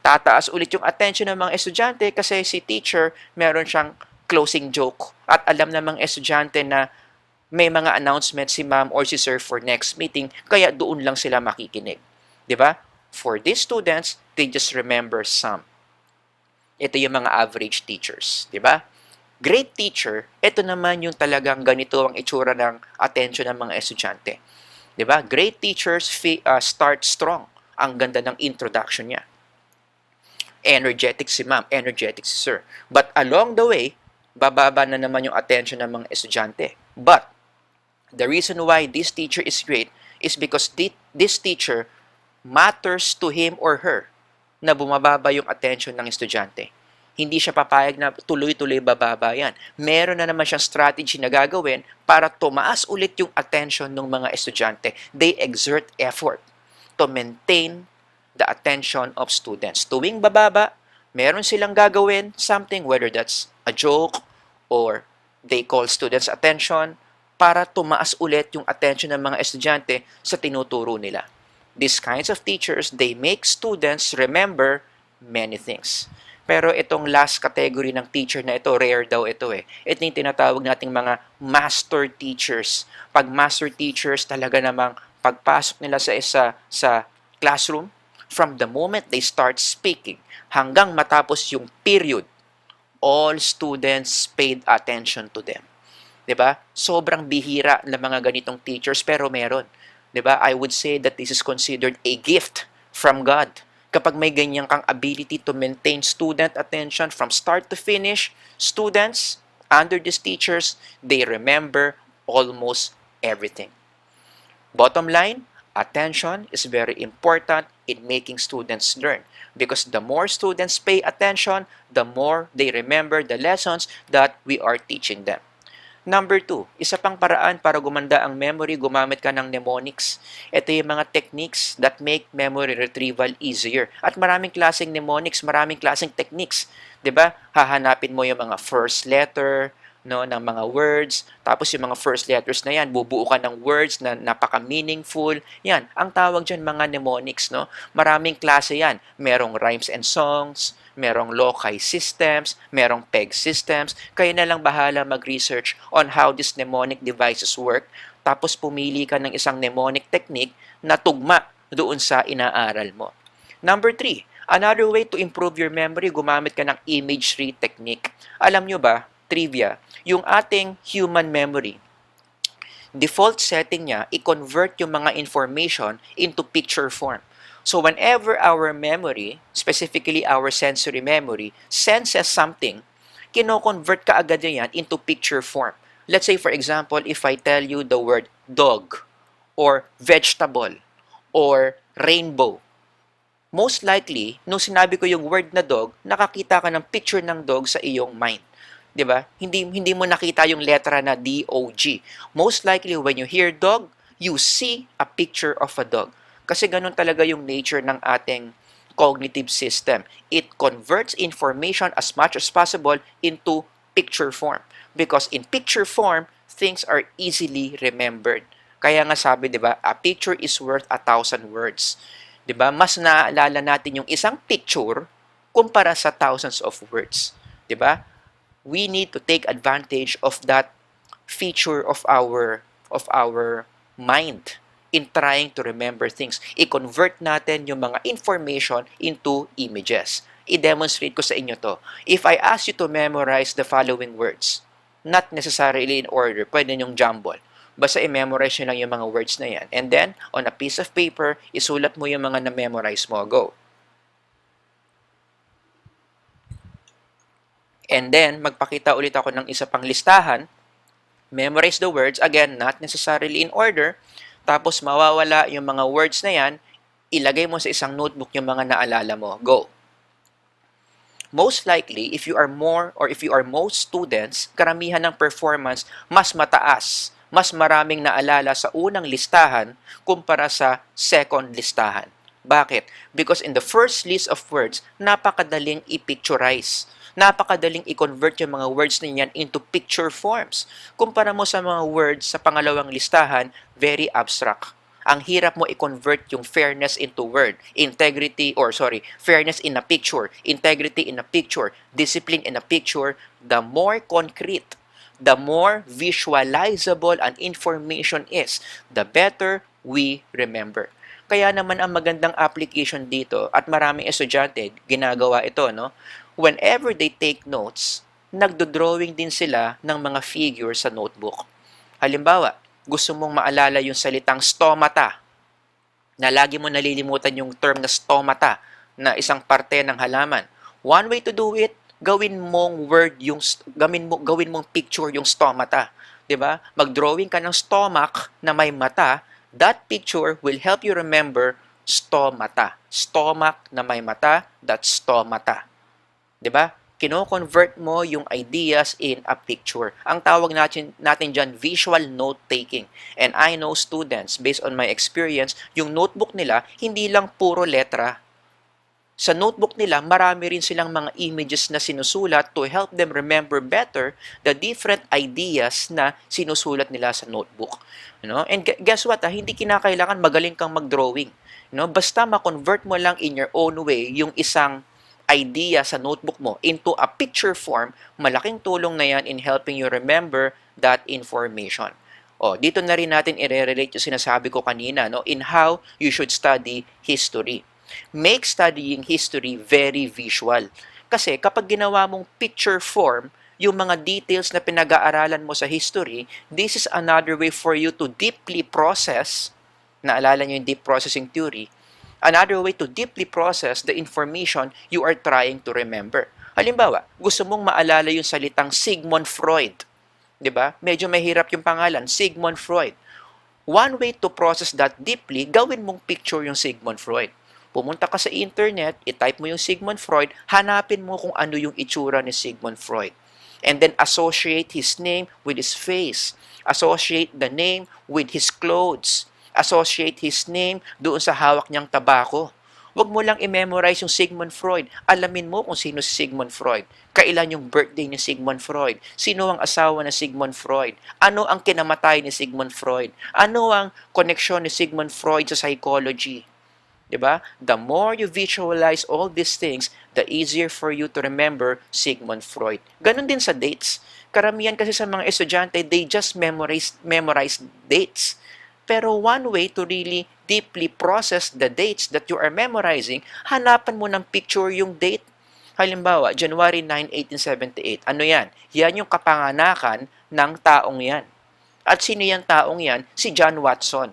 Tataas ulit yung attention ng mga estudyante kasi si teacher meron siyang closing joke at alam ng mga estudyante na may mga announcement si ma'am or si sir for next meeting, kaya doon lang sila makikinig. 'Di ba? For these students, they just remember some. Ito yung mga average teachers. 'Di ba? Great teacher, ito naman yung talagang ganito ang itsura ng attention ng mga estudyante. 'Di ba? Great teachers start strong. Ang ganda ng introduction niya. Energetic si ma'am, energetic si sir. But along the way, bababa na naman yung attention ng mga estudyante. But the reason why this teacher is great is because this teacher matters to him or her na bumababa yung attention ng estudyante. Hindi siya papayag na tuloy-tuloy bababa yan. Meron na naman siyang strategy na gagawin para tumaas ulit yung attention ng mga estudyante. They exert effort to maintain the attention of students. Tuwing bababa, meron silang gagawin something, whether that's a joke or they call students' attention, para tumaas ulit yung attention ng mga estudyante sa tinuturo nila. These kinds of teachers, they make students remember many things. Pero itong last category ng teacher na ito, rare daw ito eh. Ito yung tinatawag nating mga master teachers. Pag master teachers, talaga namang pagpasok nila sa classroom, from the moment they start speaking hanggang matapos yung period, all students paid attention to them. 'Di ba? Sobrang bihira ng mga ganitong teachers pero meron. 'Di ba? I would say that this is considered a gift from God. Kapag may ganyan kang ability to maintain student attention from start to finish, students under these teachers, they remember almost everything. Bottom line, attention is very important in making students learn because the more students pay attention, the more they remember the lessons that we are teaching them. Number 2, isa pang paraan para gumanda ang memory, gumamit ka ng mnemonics. Ito yung mga techniques that make memory retrieval easier. At maraming klaseng mnemonics, maraming klaseng techniques. 'Di ba? Hahanapin mo yung mga first letter, no, ng mga words, tapos yung mga first letters na yan, bubuo ka ng words na napaka-meaningful. Yan, ang tawag dyan mga mnemonics, no? Maraming klase yan. Merong rhymes and songs, merong loci systems, merong peg systems. Kaya na lang bahala mag-research on how these mnemonic devices work, tapos pumili ka ng isang mnemonic technique na tugma doon sa inaaral mo. Number 3, another way to improve your memory, gumamit ka ng imagery technique. Alam nyo ba, trivia, yung ating human memory, default setting niya, i-convert yung mga information into picture form. So whenever our memory, specifically our sensory memory, senses something, kino-convert ka agad yan into picture form. Let's say for example, if I tell you the word dog, or vegetable, or rainbow, most likely, nung sinabi ko yung word na dog, nakakita ka ng picture ng dog sa iyong mind. 'Di ba? Hindi mo nakita yung letra na D-O-G. Most likely, when you hear dog, you see a picture of a dog. Kasi ganun talaga yung nature ng ating cognitive system. It converts information as much as possible into picture form. Because in picture form, things are easily remembered. Kaya nga sabi, 'di ba, a picture is worth 1,000 words. 'Di ba? Mas naaalala natin yung isang picture kumpara sa thousands of words. 'Di ba? We need to take advantage of that feature of our mind in trying to remember things. I-convert natin yung mga information into images. I-demonstrate ko sa inyo to. If I ask you to memorize the following words, not necessarily in order, pwede nyong jumble. Basta i-memorize nyo lang yung mga words na yan. And then, on a piece of paper, isulat mo yung mga na-memorize mo. Go. And then, magpakita ulit ako ng isa pang listahan. Memorize the words. Again, not necessarily in order. Tapos, mawawala yung mga words na yan. Ilagay mo sa isang notebook yung mga naalala mo. Go. Most likely, if you are most students, karamihan ng performance mas mataas, mas maraming naalala sa unang listahan kumpara sa second listahan. Bakit? Because in the first list of words, napakadaling i-picturize. Napakadaling i-convert yung mga words na yan into picture forms. Kumpara mo sa mga words sa pangalawang listahan, very abstract. Ang hirap mo i-convert yung fairness into word, fairness in a picture, integrity in a picture, discipline in a picture. The more concrete, the more visualizable an information is, the better we remember. Kaya naman ang magandang application dito, at maraming estudyante ginagawa ito, no? Whenever they take notes, nagdo-drawing din sila ng mga figures sa notebook. Halimbawa, gusto mong maalala yung salitang stomata, na lagi mo nalilimutan yung term na stomata, na isang parte ng halaman. One way to do it, gawin mong picture yung stomata. 'Di ba? Mag-drawing ka ng stomach na may mata, that picture will help you remember stomata. Stomach na may mata, that's stomata. 'Di ba? Kino-convert mo yung ideas in a picture. Ang tawag natin dyan, visual note-taking. And I know students, based on my experience, yung notebook nila, hindi lang puro letra. Sa notebook nila, marami rin silang mga images na sinusulat to help them remember better the different ideas na sinusulat nila sa notebook. And guess what? Hindi kinakailangan magaling kang mag-drawing. Basta ma-convert mo lang in your own way yung isang idea sa notebook mo into a picture form, malaking tulong na yan in helping you remember that information. Dito na rin natin i-relate yung sinasabi ko kanina, no, in how you should study history. Make studying history very visual. Kasi kapag ginawa mong picture form, yung mga details na pinag-aaralan mo sa history, this is another way for you to deeply process, naalala nyo yung deep processing theory, another way to deeply process the information you are trying to remember. Halimbawa, gusto mong maalala yung salitang Sigmund Freud. 'Di ba? Medyo mahirap yung pangalan, Sigmund Freud. One way to process that deeply, gawin mong picture yung Sigmund Freud. Pumunta ka sa internet, i-type mo yung Sigmund Freud, hanapin mo kung ano yung itsura ni Sigmund Freud. And then associate his name with his face. Associate the name with his clothes. Associate his name doon sa hawak niyang tabako. Huwag mo lang i-memorize yung Sigmund Freud. Alamin mo kung sino si Sigmund Freud. Kailan yung birthday ni Sigmund Freud. Sino ang asawa ni Sigmund Freud. Ano ang kinamatay ni Sigmund Freud. Ano ang koneksyon ni Sigmund Freud sa psychology. Diba? The more you visualize all these things, the easier for you to remember Sigmund Freud. Ganon din sa dates. Karamihan kasi sa mga estudyante, they just memorize dates. Pero one way to really deeply process the dates that you are memorizing, hanapan mo ng picture yung date. Halimbawa, January 9, 1878. Ano yan? Yan yung kapanganakan ng taong yan. At sino yung taong yan? Si John Watson.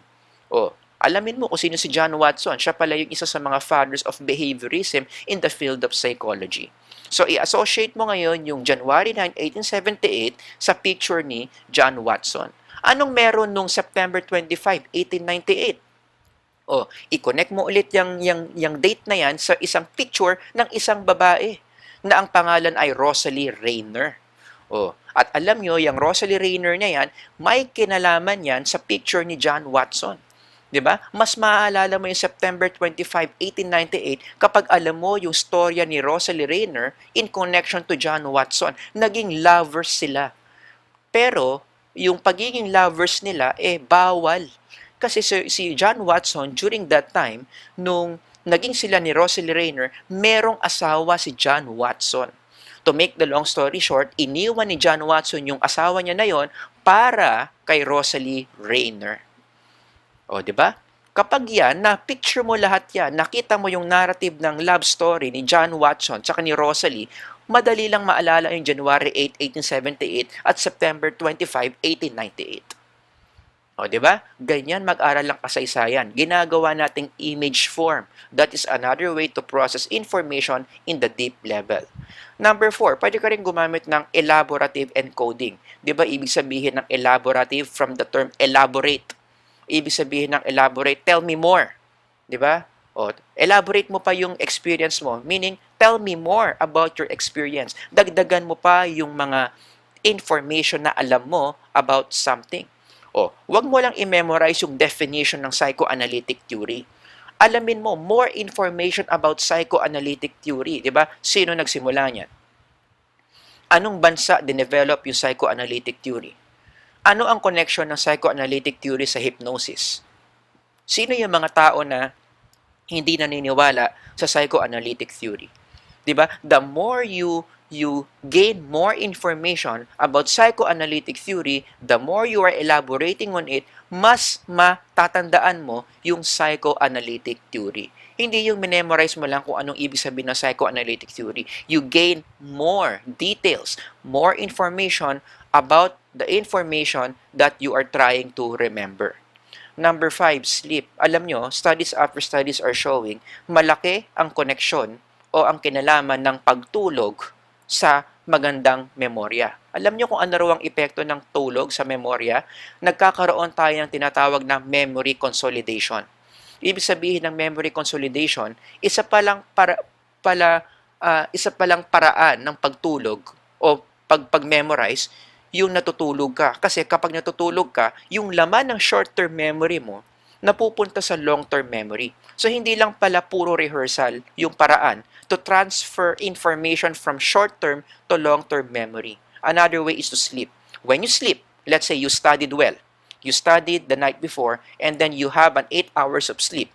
Alamin mo kung sino si John Watson. Siya pala yung isa sa mga fathers of behaviorism in the field of psychology. So, i-associate mo ngayon yung January 9, 1878 sa picture ni John Watson. Anong meron nung September 25, 1898? I-connect mo ulit yung date na yan sa isang picture ng isang babae na ang pangalan ay Rosalie Rayner. At alam nyo, yung Rosalie Rayner na yan, may kinalaman yan sa picture ni John Watson. 'Di ba? Mas maaalala mo yung September 25, 1898 kapag alam mo yung storya ni Rosalie Rayner in connection to John Watson. Naging lovers sila. Pero yung pagiging lovers nila, bawal. Kasi si John Watson, during that time, nung naging sila ni Rosalie Rayner, merong asawa si John Watson. To make the long story short, iniwan ni John Watson yung asawa niya na yon para kay Rosalie Rayner. 'Di ba? Kapag yan, na-picture mo lahat yan, nakita mo yung narrative ng love story ni John Watson tsaka ni Rosalie, madali lang maalala yung January 8, 1878 at September 25, 1898. O, di ba? Ganyan mag-aral ng kasaysayan. Ginagawa nating image form. That is another way to process information in the deep level. Number 4, pwede ka rin gumamit ng elaborative encoding. Di ba, ibig sabihin ng elaborative from the term elaborate. Ibig sabihin ng elaborate, tell me more. Di ba? O, elaborate mo pa yung experience mo. Meaning, tell me more about your experience. Dagdagan mo pa yung mga information na alam mo about something. O, wag mo lang i-memorize yung definition ng psychoanalytic theory. Alamin mo more information about psychoanalytic theory, 'di ba? Sino nagsimula niyan? Anong bansa dinevelop yung psychoanalytic theory? Ano ang connection ng psychoanalytic theory sa hypnosis? Sino yung mga tao na hindi naniniwala sa psychoanalytic theory? 'Di ba? The more you gain more information about psychoanalytic theory, the more you are elaborating on it, mas matatandaan mo yung psychoanalytic theory. Hindi yung memorize mo lang kung anong ibig sabihin ng psychoanalytic theory. You gain more details, more information about the information that you are trying to remember. Number 5, sleep. Alam nyo, studies after studies are showing malaki ang koneksyon o ang kinalaman ng pagtulog sa magandang memorya. Alam nyo kung ano raw ang epekto ng tulog sa memorya? Nagkakaroon tayo ng tinatawag na memory consolidation. Ibig sabihin ng memory consolidation, isa palang paraan ng pagtulog o pag-memorize yung natutulog ka. Kasi kapag natutulog ka, yung laman ng short-term memory mo napupunta sa long-term memory. So, hindi lang pala puro rehearsal yung paraan to transfer information from short-term to long-term memory. Another way is to sleep. When you sleep, let's say you studied well, you studied the night before, and then you have an 8 hours of sleep,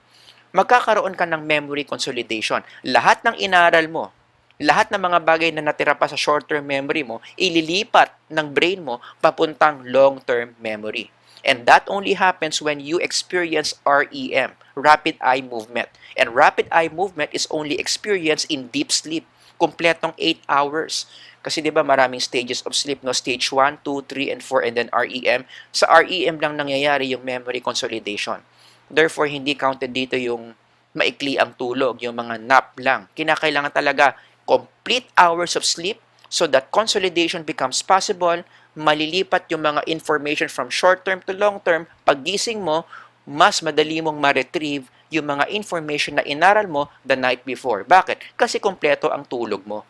magkakaroon ka ng memory consolidation. Lahat ng inaral mo, lahat ng mga bagay na natira pa sa short-term memory mo, ililipat ng brain mo papuntang long-term memory. And that only happens when you experience REM, rapid eye movement. And rapid eye movement is only experienced in deep sleep, kumpletong 8 hours. Kasi 'di ba maraming stages of sleep, no? Stage 1, 2, 3, and 4, and then REM. Sa REM lang nangyayari yung memory consolidation. Therefore, hindi counted dito yung maikli ang tulog, yung mga nap lang. Kinakailangan talaga complete hours of sleep so that consolidation becomes possible. Malilipat yung mga information from short-term to long-term. Paggising mo, mas madali mong ma-retrieve yung mga information na inaral mo the night before. Bakit? Kasi kompleto ang tulog mo.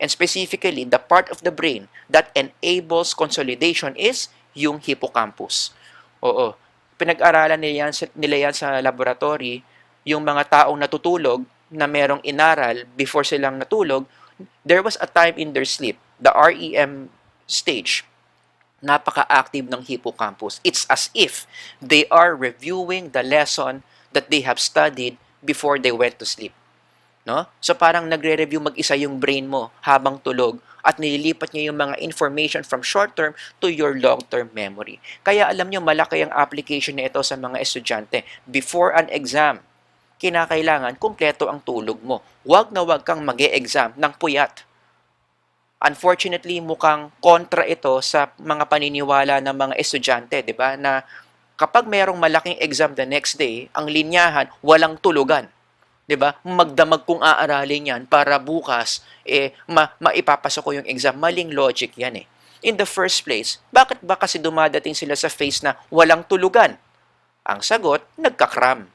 And specifically, the part of the brain that enables consolidation is yung hippocampus. Oo. Pinag-aralan nila yan sa laboratory, yung mga taong natutulog na merong inaral before silang natulog, there was a time in their sleep, the REM stage, napaka-active ng hippocampus. It's as if they are reviewing the lesson that they have studied before they went to sleep. No? So parang nagre-review mag-isa yung brain mo habang tulog at nililipat niya yung mga information from short-term to your long-term memory. Kaya alam niyo, malaki ang application na ito sa mga estudyante. Before an exam, kinakailangan kumpleto ang tulog mo. Huwag na huwag kang mag-e-exam ng puyat. Unfortunately, mukhang kontra ito sa mga paniniwala ng mga estudyante, 'di ba? Na kapag mayroong malaking exam the next day, ang linyahan walang tulugan. 'Di ba? Magdamag kung aaralin 'yan para bukas maipapasok ko yung exam. Maling logic 'yan eh. In the first place, bakit ba kasi dumadating sila sa phase na walang tulugan? Ang sagot, nagkakram.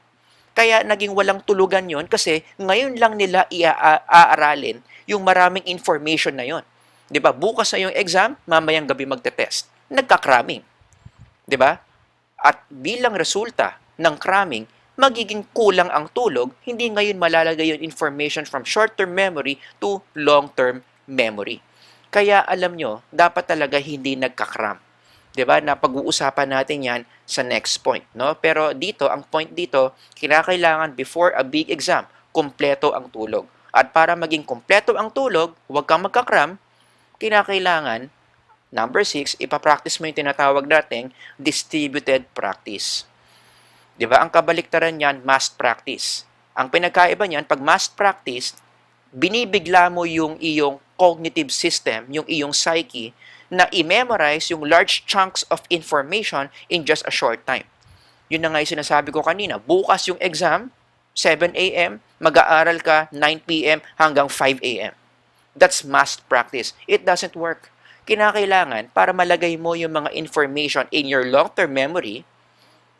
Kaya naging walang tulugan 'yon kasi ngayon lang nila iaaralin yung maraming information na 'yon. 'Di ba? Bukas na yung exam, mamayang gabi magte-test. Nagka-cramming. 'Di ba? At bilang resulta ng cramming, magiging kulang ang tulog, hindi ngayon malalagay yung information from short-term memory to long-term memory. Kaya alam nyo, dapat talaga hindi nagka-cram. 'Di ba? Na pag-uusapan natin 'yan sa next point, no? Pero dito, ang point dito, kinakailangan before a big exam, kumpleto ang tulog. At para maging kumpleto ang tulog, huwag kang magka-cram, kinakailangan, number 6, ipapractice mo yung tinatawag nating distributed practice. 'Di ba? Ang kabaliktaran niyan, mass practice. Ang pinagkaiba niyan, pag mass practice, binibigla mo yung iyong cognitive system, yung iyong psyche, na i-memorize yung large chunks of information in just a short time. Yun na nga yung sinasabi ko kanina. Bukas yung exam, 7 a.m., mag-aaral ka 9 p.m. hanggang 5 a.m. That's must practice. It doesn't work. Kinakailangan para malagay mo yung mga information in your long-term memory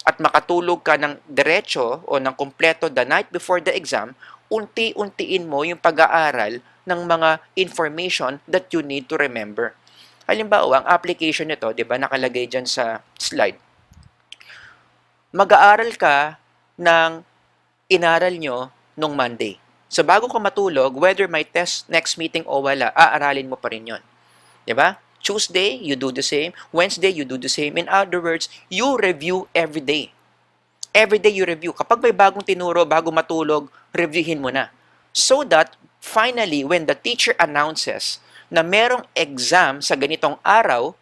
at makatulog ka ng diretso o ng kumpleto the night before the exam, unti-untiin mo yung pag-aaral ng mga information that you need to remember. Halimbawa, ang application nito, di ba, nakalagay dyan sa slide. Mag-aaral ka ng inaral nyo nung Monday. So, bago ka matulog, whether may test next meeting o wala, aaralin mo pa rin yun. Diba? Tuesday, you do the same. Wednesday, you do the same. In other words, you review every day. Every day you review. Kapag may bagong tinuro, bago matulog, reviewin mo na. So that, finally, when the teacher announces na merong exam sa ganitong araw,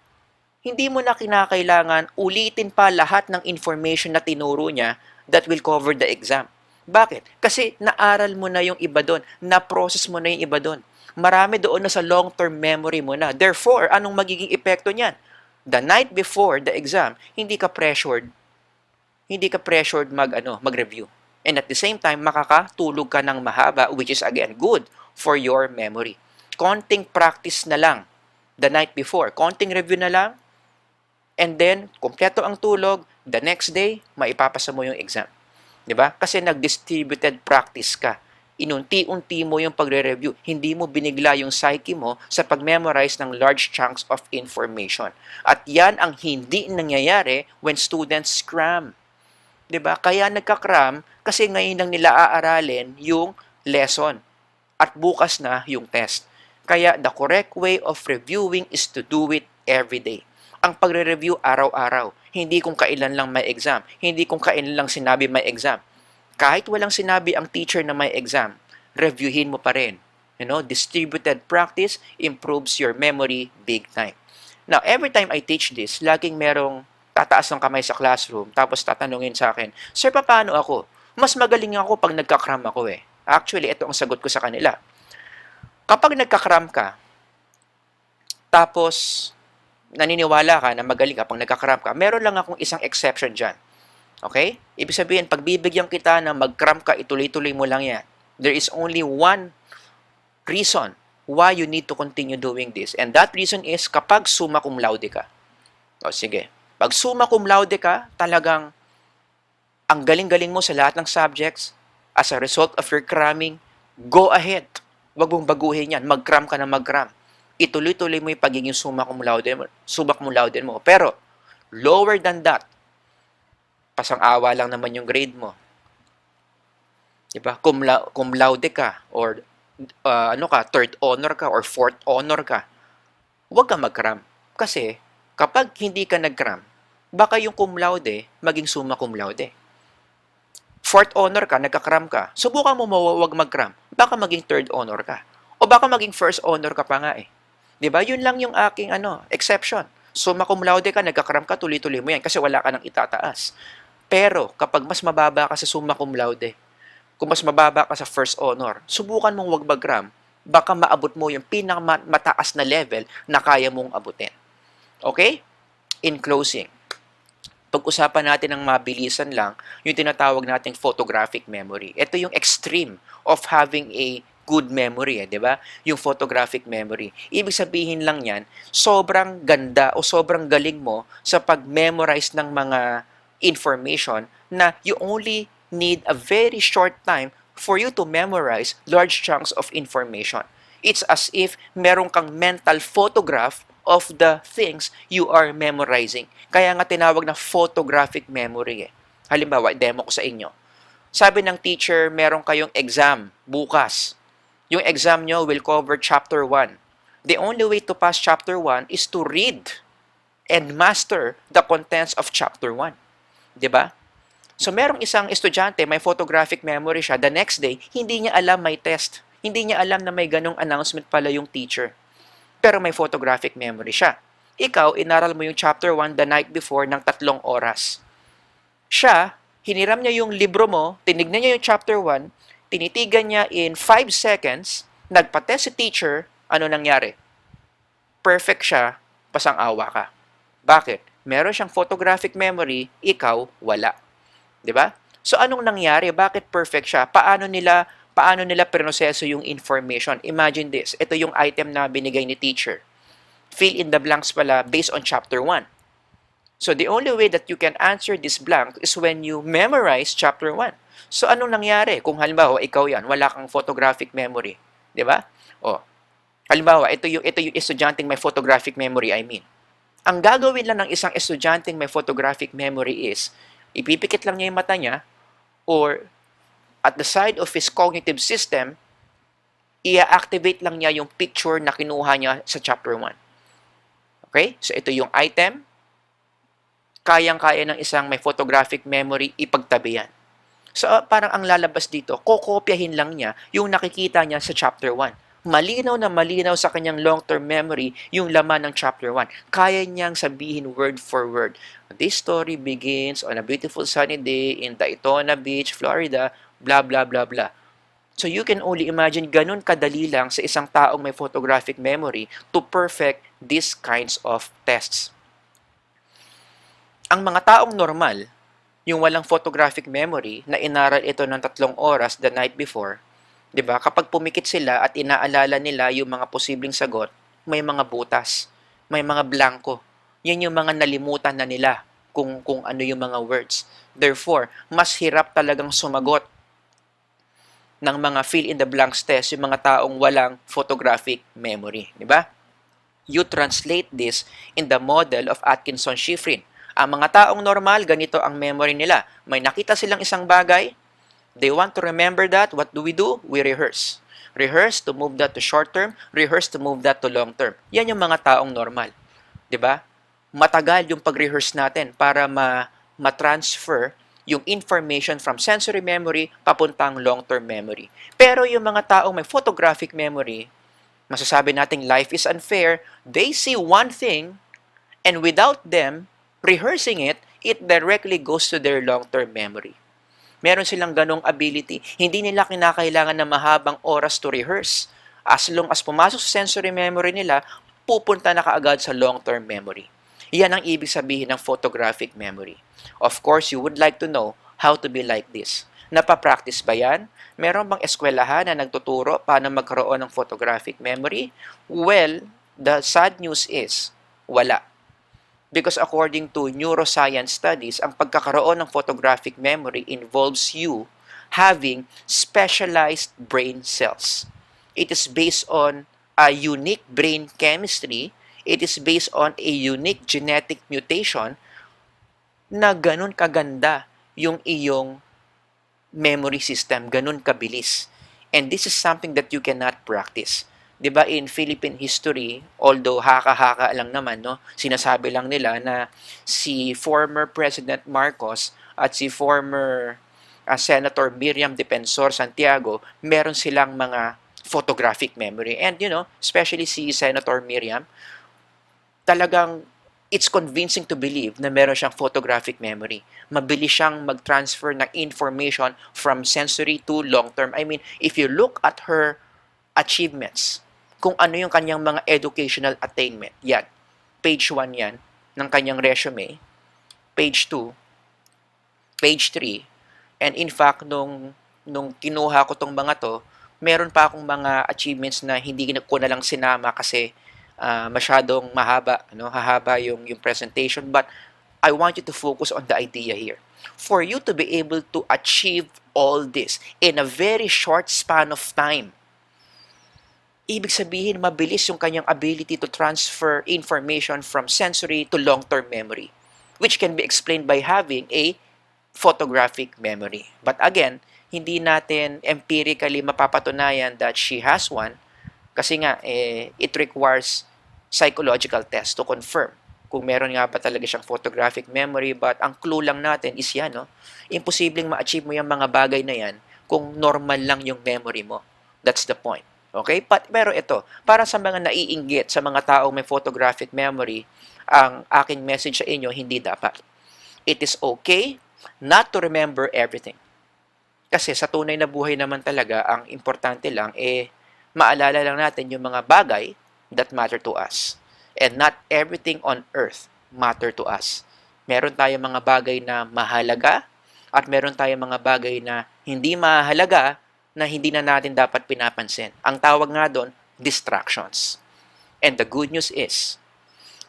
hindi mo na kinakailangan ulitin pa lahat ng information na tinuro niya that will cover the exam. Bakit? Kasi naaral mo na yung iba doon, na-process mo na yung iba doon. Marami doon na sa long-term memory mo na. Therefore, anong magiging epekto niyan? The night before the exam, hindi ka pressured mag-review. And at the same time, makakatulog ka ng mahaba, which is again good for your memory. Konting practice na lang the night before. Konting review na lang. And then, kumpleto ang tulog, the next day, maipapasa mo yung exam. Diba? Kasi nag-distributed practice ka. Inunti-unti mo yung pagre-review. Hindi mo binigla yung psyche mo sa pag-memorize ng large chunks of information. At yan ang hindi nangyayari when students cram. Diba? Kaya nagka-cram kasi ngayon lang nila aaralin yung lesson. At bukas na yung test. Kaya the correct way of reviewing is to do it every day. Ang pagre-review araw-araw. Hindi kung kailan lang may exam. Hindi kung kailan lang sinabi may exam. Kahit walang sinabi ang teacher na may exam, reviewin mo pa rin. Distributed practice improves your memory big time. Now, every time I teach this, laging merong tataas ng kamay sa classroom, tapos tatanungin sa akin, Sir, paano ako? Mas magaling ako pag nagkakram ako eh. Actually, ito ang sagot ko sa kanila. Kapag nagkakram ka, tapos naniniwala ka na magaling ka pag nagkakram ka, meron lang akong isang exception dyan. Okay? Ibig sabihin, pag bibigyan kita na mag-cram ka, ituloy-tuloy mo lang yan. There is only one reason why you need to continue doing this. And that reason is kapag summa cum laude ka. O sige, pag summa cum laude ka, talagang ang galing-galing mo sa lahat ng subjects as a result of your cramming, go ahead. Huwag mong baguhin yan. Mag-cram ka na mag-cram. Ituloy-tuloy mo yung pagiging summa cum laude mo. Pero, lower than that, pasang-awa lang naman yung grade mo. Diba? Cum laude ka or third honor ka or fourth honor ka. Huwag ka mag-cram. Kasi kapag hindi ka nag-cram, baka yung cum laude maging summa cum laude. Fourth honor ka, nagka-cram ka. Subukan mo huwag mag-cram. Baka maging third honor ka. O baka maging first honor ka pa nga eh. Diba? Yun lang yung aking exception. Summa cum laude ka, nagka-cram ka, tuloy-tuloy mo yan kasi wala ka nang itataas. Pero, kapag mas mababa ka sa summa cum laude, kung mas mababa ka sa first honor, subukan mong wag mag-cram, baka maabot mo yung pinakamataas na level na kaya mong abutin. Okay? In closing, pag-usapan natin ng mabilisan lang, yung tinatawag nating photographic memory. Ito yung extreme of having a good memory, di ba? Yung photographic memory. Ibig sabihin lang yan, sobrang ganda o sobrang galing mo sa pag-memorize ng mga information na you only need a very short time for you to memorize large chunks of information. It's as if meron kang mental photograph of the things you are memorizing. Kaya nga tinawag na photographic memory eh. Halimbawa, demo ko sa inyo. Sabi ng teacher, meron kayong exam bukas. Yung exam nyo will cover chapter 1. The only way to pass chapter 1 is to read and master the contents of chapter 1. Diba? So, merong isang estudyante, may photographic memory siya. The next day, hindi niya alam may test. Hindi niya alam na may ganong announcement pala yung teacher. Pero may photographic memory siya. Ikaw, inaral mo yung chapter 1 the night before ng 3 oras. Siya, hiniram niya yung libro mo, tinignan niya yung chapter 1, tinitigan niya in 5 seconds, Nagpa-test si teacher, ano nangyari? Perfect siya, pasang-awa ka. Bakit? Meron siyang photographic memory, ikaw wala. 'Di ba? So anong nangyari? Bakit perfect siya? Paano nila prinoseso yung information? Imagine this. Ito yung item na binigay ni teacher. Fill in the blanks pala based on chapter 1. So the only way that you can answer this blank is when you memorize chapter 1. So anong nangyari? Kung halimbawa ikaw 'yan, wala kang photographic memory, 'di ba? O, halimbawa ito yung estudyanteng may photographic memory, I mean. Ang gagawin lang ng isang estudyanteng may photographic memory is ipipikit lang niya yung mata niya or at the side of his cognitive system, i-activate lang niya yung picture na kinuha niya sa chapter 1. Okay? So ito yung item. Kayang-kaya ng isang may photographic memory ipagtabi yan. So parang ang lalabas dito, kokopyahin lang niya yung nakikita niya sa chapter 1. Malinaw na malinaw sa kanyang long-term memory yung laman ng chapter 1. Kaya niyang sabihin word for word. This story begins on a beautiful sunny day in Daytona Beach, Florida, blah, blah, blah, blah. So you can only imagine ganun kadali lang sa isang taong may photographic memory to perfect these kinds of tests. Ang mga taong normal, yung walang photographic memory na inaral ito ng 3 oras the night before, 'di ba? Kapag pumikit sila at inaalala nila yung mga posibleng sagot, may mga butas, may mga blanko. Yan yung mga nalimutan na nila kung ano yung mga words. Therefore, mas hirap talagang sumagot ng mga fill in the blanks test yung mga taong walang photographic memory, 'di ba? You translate this in the model of Atkinson-Shiffrin. Ang mga taong normal, ganito ang memory nila. May nakita silang isang bagay, they want to remember that. What do? We rehearse. Rehearse to move that to short term, rehearse to move that to long term. Yan yung mga taong normal. 'Di ba? Matagal yung pag-rehearse natin para ma-transfer yung information from sensory memory papuntang long-term memory. Pero yung mga taong may photographic memory, masasabi nating life is unfair, they see one thing, and without them rehearsing it, it directly goes to their long-term memory. Meron silang ganong ability. Hindi nila kinakailangan ng mahabang oras to rehearse. As long as pumasok sa sensory memory nila, pupunta na kaagad sa long-term memory. Yan ang ibig sabihin ng photographic memory. Of course, you would like to know how to be like this. Napapractice ba yan? Meron bang eskwelahan na nagtuturo paano magkaroon ng photographic memory? Well, the sad news is, wala. Because according to neuroscience studies, ang pagkakaroon ng photographic memory involves you having specialized brain cells. It is based on a unique brain chemistry. It is based on a unique genetic mutation na ganun kaganda yung iyong memory system, ganun kabilis. And this is something that you cannot practice. 'Di ba, in Philippine history, although haka-haka lang naman, no, sinasabi lang nila na si former President Marcos at si former Senator Miriam Defensor Santiago, meron silang mga photographic memory. And especially si Senator Miriam, talagang it's convincing to believe na meron siyang photographic memory. Mabilis siyang mag-transfer ng information from sensory to long-term. I mean, if you look at her achievements, kung ano yung kanyang mga educational attainment, yan. Page 1 yan ng kanyang resume. Page 2, page 3, and in fact, nung kinuha ko tong mga to, meron pa akong mga achievements na hindi ko na lang sinama kasi masyadong mahaba, hahaba yung presentation, but I want you to focus on the idea here. For you to be able to achieve all this in a very short span of time, ibig sabihin mabilis yung kanyang ability to transfer information from sensory to long-term memory, which can be explained by having a photographic memory. But again, hindi natin empirically mapapatunayan that she has one kasi nga it requires psychological test to confirm kung meron nga ba talaga siyang photographic memory. But ang clue lang natin is yan, imposibleng ma-achieve mo yung mga bagay na yan kung normal lang yung memory mo. That's the point. Okay? Pero ito, para sa mga naiinggit sa mga taong may photographic memory, ang aking message sa inyo, hindi dapat. It is okay not to remember everything. Kasi sa tunay na buhay naman talaga, ang importante lang maalala lang natin yung mga bagay that matter to us. And not everything on earth matter to us. Meron tayong mga bagay na mahalaga at meron tayong mga bagay na hindi mahalaga na hindi na natin dapat pinapansin. Ang tawag nga doon, distractions. And the good news is,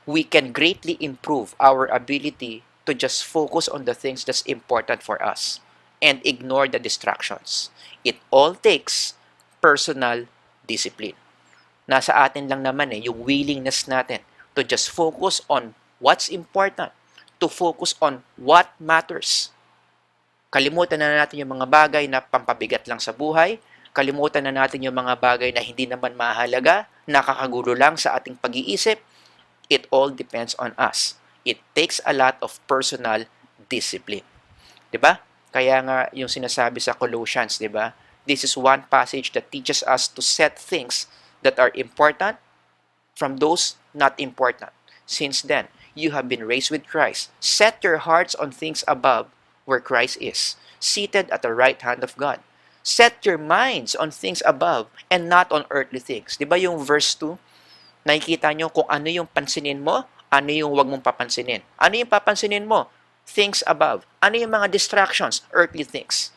we can greatly improve our ability to just focus on the things that's important for us and ignore the distractions. It all takes personal discipline. Nasa atin lang naman yung willingness natin to just focus on what's important, to focus on what matters. Kalimutan na natin yung mga bagay na pampabigat lang sa buhay, kalimutan na natin yung mga bagay na hindi naman mahalaga, nakakagulo lang sa ating pag-iisip. It all depends on us. It takes a lot of personal discipline. 'Di ba? Kaya nga yung sinasabi sa Colossians, 'di ba? This is one passage that teaches us to set things that are important from those not important. Since then, you have been raised with Christ. Set your hearts on things above where Christ is, seated at the right hand of God. Set your minds on things above and not on earthly things. 'Di ba yung verse 2? Nakikita nyo kung ano yung pansinin mo, ano yung wag mong papansinin. Ano yung papansinin mo? Things above. Ano yung mga distractions? Earthly things.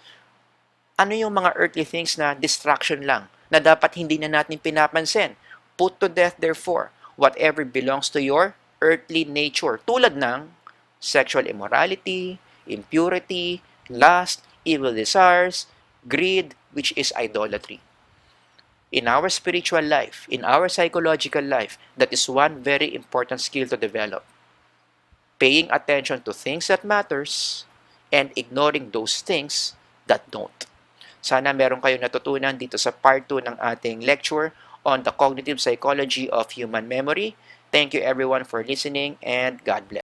Ano yung mga earthly things na distraction lang, na dapat hindi na natin pinapansin? Put to death, therefore, whatever belongs to your earthly nature. Tulad ng sexual immorality, impurity, lust, evil desires, greed, which is idolatry. In our spiritual life, in our psychological life, that is one very important skill to develop. Paying attention to things that matters and ignoring those things that don't. Sana meron kayong natutunan dito sa part 2 ng ating lecture on the cognitive psychology of human memory. Thank you everyone for listening and God bless.